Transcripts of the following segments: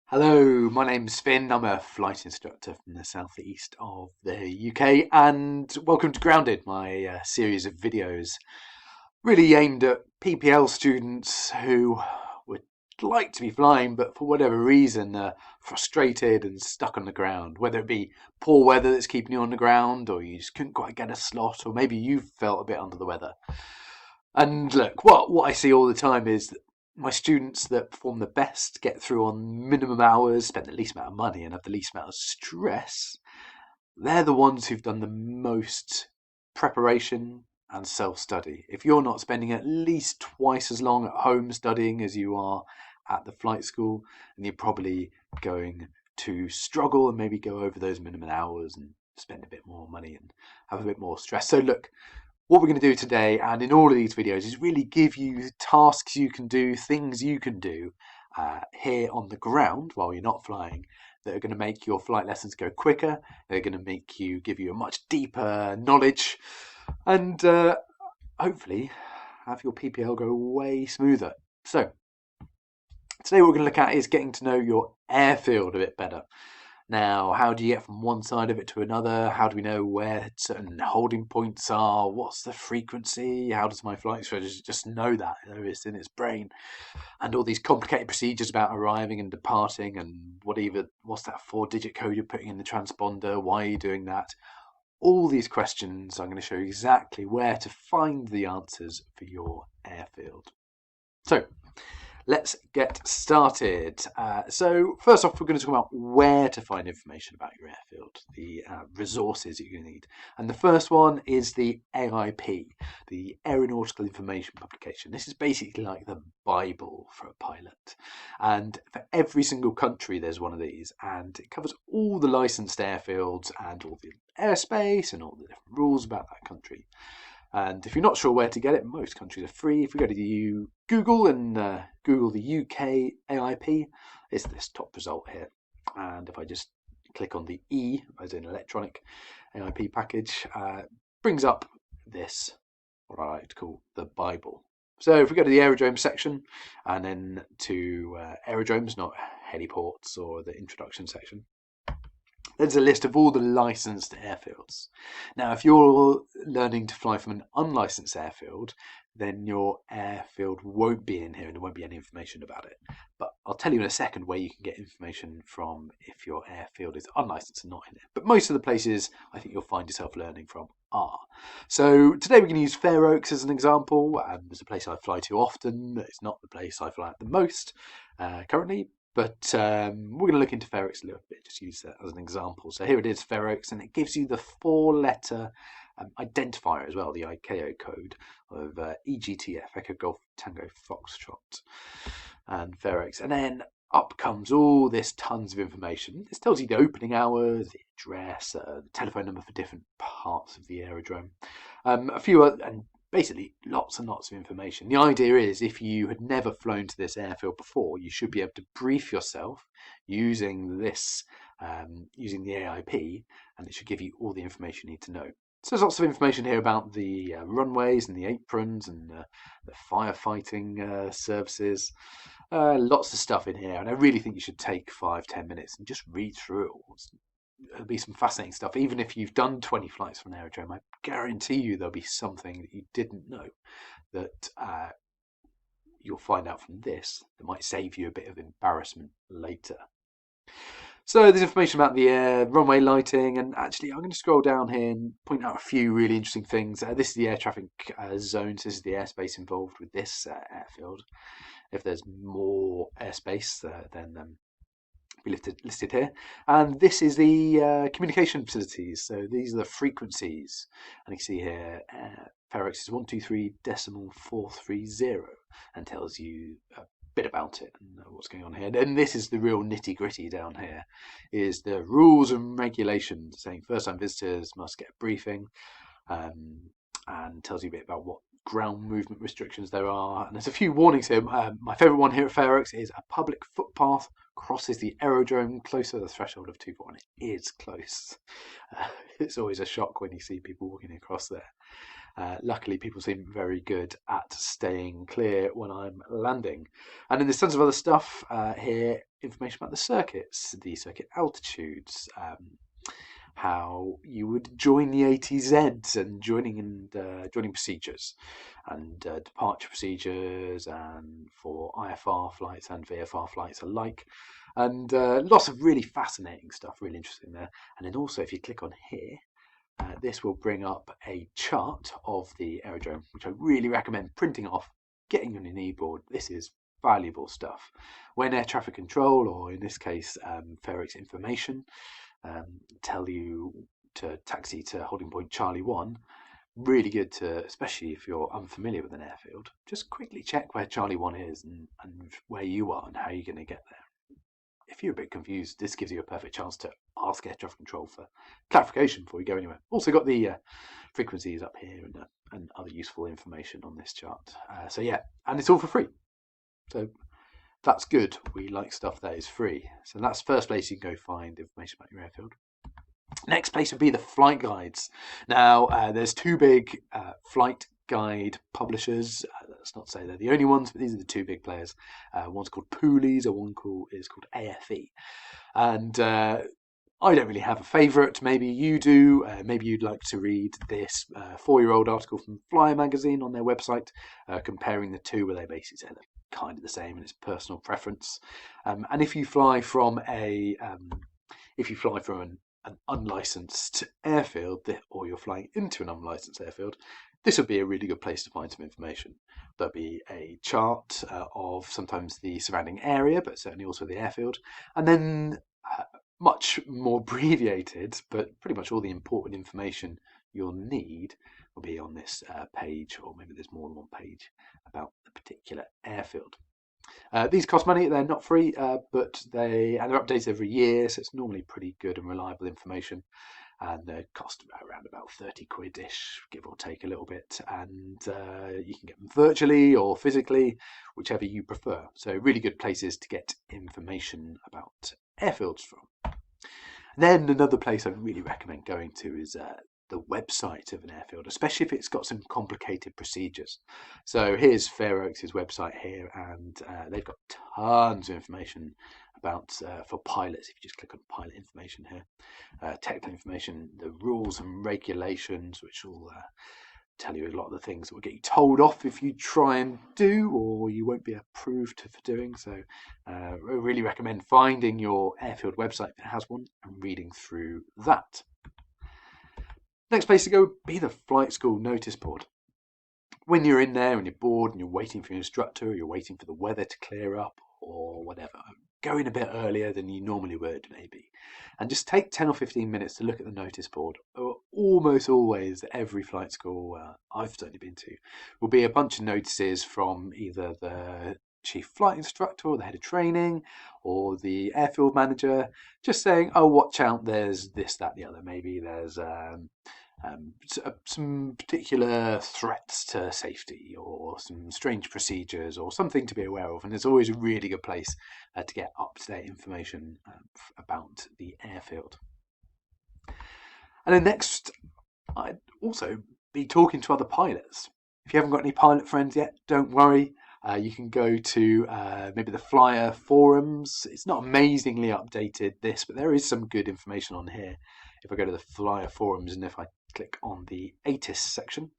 Hello, my name's Finn. I'm a flight instructor from the southeast of the UK, and welcome to Grounded, my series of videos really aimed at PPL students who would like to be flying, but for whatever reason are frustrated and stuck on the ground. Whether it be poor weather that's keeping you on the ground, or you just couldn't quite get a slot, or maybe you've felt a bit under the weather. And look, what I see all the time is that my students that perform the best get through on minimum hours, spend the least amount of money, and have the least amount of stress. They're the ones who've done the most preparation and self-study. If you're not spending at least twice as long at home studying as you are at the flight school, then you're probably going to struggle and maybe go over those minimum hours and spend a bit more money and have a bit more stress. So look, what we're going to do today and in all of these videos is really give you tasks you can do, things you can do here on the ground while you're not flying that are going to make your flight lessons go quicker. They're going to give you a much deeper knowledge and hopefully have your PPL go way smoother. So today what we're going to look at is getting to know your airfield a bit better. Now, how do you get from one side of it to another? How do we know where certain holding points are? What's the frequency? How does my flight strategist just know that? It's in its brain. And all these complicated procedures about arriving and departing and what's that 4-digit code you're putting in the transponder? Why are you doing that? All these questions, I'm going to show you exactly where to find the answers for your airfield. So, let's get started. So first off, we're going to talk about where to find information about your airfield, the resources you're going to need. And the first one is the AIP, the Aeronautical Information Publication. This is basically like the Bible for a pilot. And for every single country, there's one of these. And it covers all the licensed airfields and all the airspace and all the different rules about that country. And if you're not sure where to get it, most countries are free. If we go to Google and Google the UK AIP, it's this top result here. And if I just click on the E, as in electronic AIP package, brings up this, what I like to call the Bible. So if we go to the aerodrome section and then to aerodromes, not heliports or the introduction section, there's a list of all the licensed airfields. Now, if you're learning to fly from an unlicensed airfield, then your airfield won't be in here and there won't be any information about it. But I'll tell you in a second where you can get information from if your airfield is unlicensed and not in it. But most of the places I think you'll find yourself learning from are. So today we're going to use Fair Oaks as an example. It's a place I fly to often. It's not the place I fly at the most currently. But we're going to look into Fair Oaks a little bit, just use that as an example. So here it is, Fair Oaks, and it gives you the 4-letter identifier as well, the ICAO code of EGTF, Echo Golf Tango Foxtrot, and Fair Oaks. And then up comes all this tons of information. This tells you the opening hours, the address, the telephone number for different parts of the aerodrome. A few other, and basically lots and lots of information. The idea is if you had never flown to this airfield before, you should be able to brief yourself using this, using the AIP, and it should give you all the information you need to know. So there's lots of information here about the runways and the aprons and the firefighting services. Lots of stuff in here, and I really think you should take 5-10 minutes and just read through it all. There'll be some fascinating stuff. Even if you've done 20 flights from an aerodrome, I guarantee you there'll be something that you didn't know that you'll find out from this that might save you a bit of embarrassment later. So there's information about the runway lighting, and actually I'm going to scroll down here and point out a few really interesting things. This is the air traffic zones. This is the airspace involved with this airfield. If there's more airspace, then be listed here. And this is the communication facilities. So these are the frequencies. And you can see here, Fair Oaks is 123.430 and tells you a bit about it and what's going on here. And this is the real nitty gritty down here, is the rules and regulations, saying first time visitors must get a briefing, and tells you a bit about what ground movement restrictions there are. And there's a few warnings here. My favourite one here at Fair Oaks is a public footpath crosses the aerodrome close to the threshold of 2.1. It is close. It's always a shock when you see people walking across there. Luckily, people seem very good at staying clear when I'm landing. And then there's tons of other stuff here information about the circuits, the circuit altitudes, how you would join the ATZs and joining procedures and departure procedures, and for IFR flights and VFR flights alike, and lots of really fascinating stuff, really interesting there. And then also, if you click on here, this will bring up a chart of the aerodrome, which I really recommend printing off, getting on your kneeboard. This is valuable stuff. When air traffic control, or in this case, FAIRX information, tell you to taxi to holding point Charlie 1, really good to, especially if you're unfamiliar with an airfield, just quickly check where Charlie 1 is and where you are and how you're going to get there. If you're a bit confused, this gives you a perfect chance to ask air traffic control for clarification before you go anywhere. Also got the frequencies up here and other useful information on this chart. So yeah, and it's all for free. So that's good. We like stuff that is free. So that's the first place you can go find information about your airfield. Next place would be the flight guides. Now, there's two big flight guide publishers. That's not to say they're the only ones, but these are the two big players. One's called Pooley's, and one is called AFE. And I don't really have a favourite. Maybe you do. Maybe you'd like to read this 4-year-old article from Flyer magazine on their website, comparing the two, where they basically say they're kind of the same and it's personal preference. And if you fly from an unlicensed airfield, or you're flying into an unlicensed airfield, this would be a really good place to find some information. There'll be a chart of sometimes the surrounding area, but certainly also the airfield, and then much more abbreviated, but pretty much all the important information you'll need will be on this page, or maybe there's more than one page about the particular airfield. These cost money. They're not free, but they're updated every year, so it's normally pretty good and reliable information. And they cost around about 30 quid-ish, give or take a little bit. And you can get them virtually or physically, whichever you prefer. So really good places to get information about airfields from. Then another place I really recommend going to is the website of an airfield, especially if it's got some complicated procedures. So here's FAIRX's website here, and they've got tons of information about for pilots. If you just click on pilot information here, technical information, the rules and regulations, which will tell you a lot of the things that will get you told off if you try and do, or you won't be approved for doing. So I really recommend finding your airfield website if it has one and reading through that. Next place to go would be the flight school notice board. When you're in there and you're bored and you're waiting for your instructor, or you're waiting for the weather to clear up or whatever, go in a bit earlier than you normally would maybe, and just take 10 or 15 minutes to look at the notice board. Almost always, every flight school I've certainly been to will be a bunch of notices from either the chief flight instructor or the head of training or the airfield manager, just saying, oh, watch out, there's this, that, the other. Maybe there's some particular threats to safety, or some strange procedures, or something to be aware of. And there's always a really good place to get up-to-date information about the airfield. And then next, I'd also be talking to other pilots. If you haven't got any pilot friends yet, don't worry. You can go to maybe the Flyer forums. It's not amazingly updated, but there is some good information on here. If I go to the Flyer forums, and if I click on the ATIS section,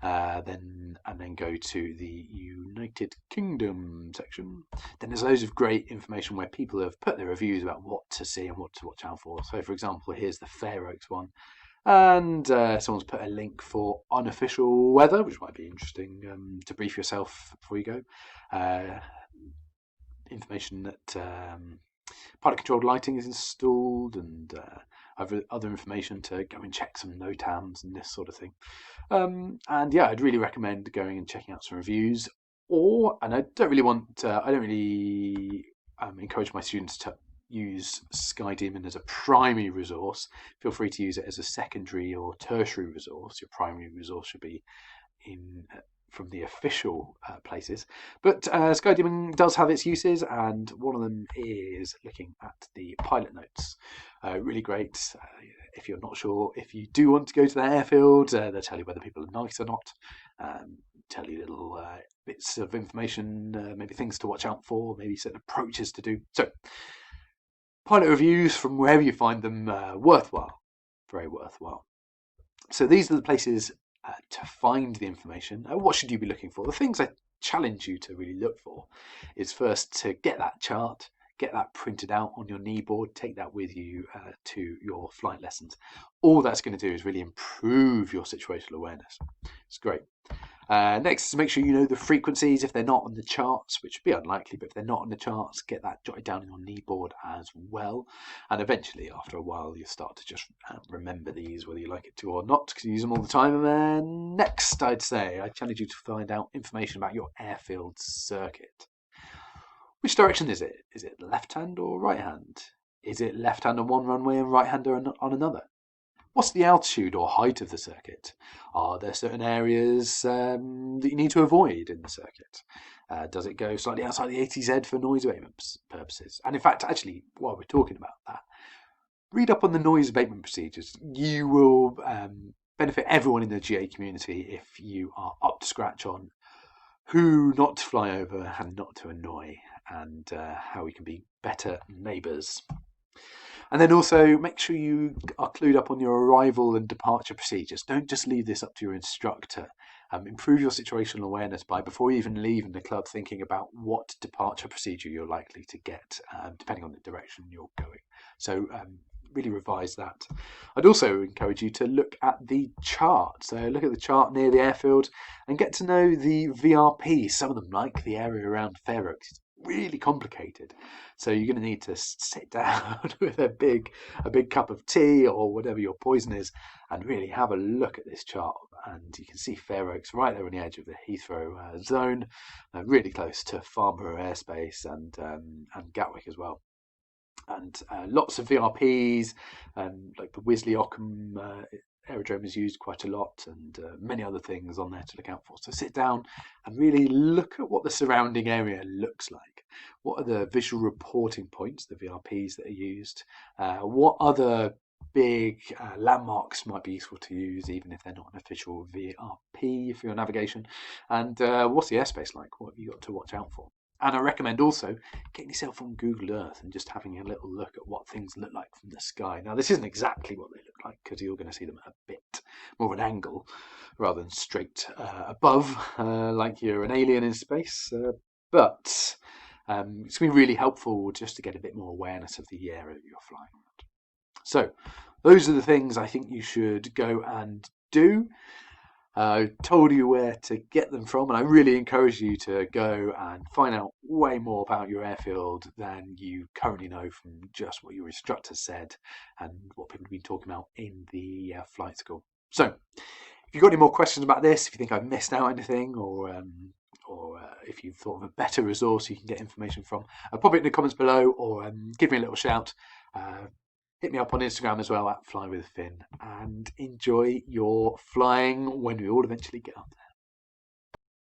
then go to the United Kingdom section, then there's loads of great information where people have put their reviews about what to see and what to watch out for. So, for example, here's the FAIRX one. And someone's put a link for unofficial weather, which might be interesting to brief yourself before you go. Information that pilot-controlled lighting is installed, and other information to go and check some NOTAMs and this sort of thing. And yeah, I'd really recommend going and checking out some reviews. And I don't really encourage my students to use SkyDemon as a primary resource. Feel free to use it as a secondary or tertiary resource. Your primary resource should be from the official places. But SkyDemon does have its uses, and one of them is looking at the pilot notes. Really great. If you're not sure if you do want to go to the airfield, they'll tell you whether people are nice or not. tell you little bits of information, maybe things to watch out for, maybe certain approaches to do. So pilot reviews from wherever you find them, worthwhile, very worthwhile. So these are the places to find the information. What should you be looking for? The things I challenge you to really look for is first to get that chart, get that printed out on your knee board, take that with you to your flight lessons. All that's going to do is really improve your situational awareness. It's great. Next is make sure you know the frequencies if they're not on the charts, which would be unlikely, but if they're not on the charts, get that jotted down on your knee board as well. And eventually, after a while, you'll start to just remember these, whether you like it to or not, because you use them all the time. And then next, I'd say, I challenge you to find out information about your airfield circuit. Which direction is it? Is it left hand or right hand? Is it left hand on one runway and right hand on another? What's the altitude or height of the circuit? Are there certain areas that you need to avoid in the circuit? Does it go slightly outside the ATZ for noise abatement purposes? And in fact, actually, while we're talking about that, read up on the noise abatement procedures. You will benefit everyone in the GA community if you are up to scratch on who not to fly over and not to annoy, and how we can be better neighbours. And then also make sure you are clued up on your arrival and departure procedures. Don't just leave this up to your instructor. Improve your situational awareness by, before you even leave in the club, thinking about what departure procedure you're likely to get, depending on the direction you're going. So really revise that. I'd also encourage you to look at the chart. So look at the chart near the airfield and get to know the VRP. Some of them, like the area around Fair Oaks, really complicated, so you're going to need to sit down with a big cup of tea or whatever your poison is and really have a look at this chart. And you can see Fair Oaks right there on the edge of the Heathrow zone, really close to Farnborough airspace and Gatwick as well. And lots of VRPs, like the Wisley Ockham aerodrome is used quite a lot, and many other things on there to look out for. So sit down and really look at what the surrounding area looks like. What are the visual reporting points, the VRPs that are used? What other big landmarks might be useful to use, even if they're not an official VRP for your navigation? And what's the airspace like? What have you got to watch out for? And I recommend also getting yourself on Google Earth and just having a little look at what things look like from the sky. Now, this isn't exactly what they look like, because you're going to see them at a bit more of an angle rather than straight above, like you're an alien in space. But it's going to be really helpful just to get a bit more awareness of the area that you're flying around. So those are the things I think you should go and do. I told you where to get them from, and I really encourage you to go and find out way more about your airfield than you currently know from just what your instructor said and what people have been talking about in the flight school. So if you've got any more questions about this, if you think I've missed out anything, or if you've thought of a better resource you can get information from, pop it in the comments below, or give me a little shout. Hit me up on Instagram as well, @FlyWithFinn, and enjoy your flying when we all eventually get up there.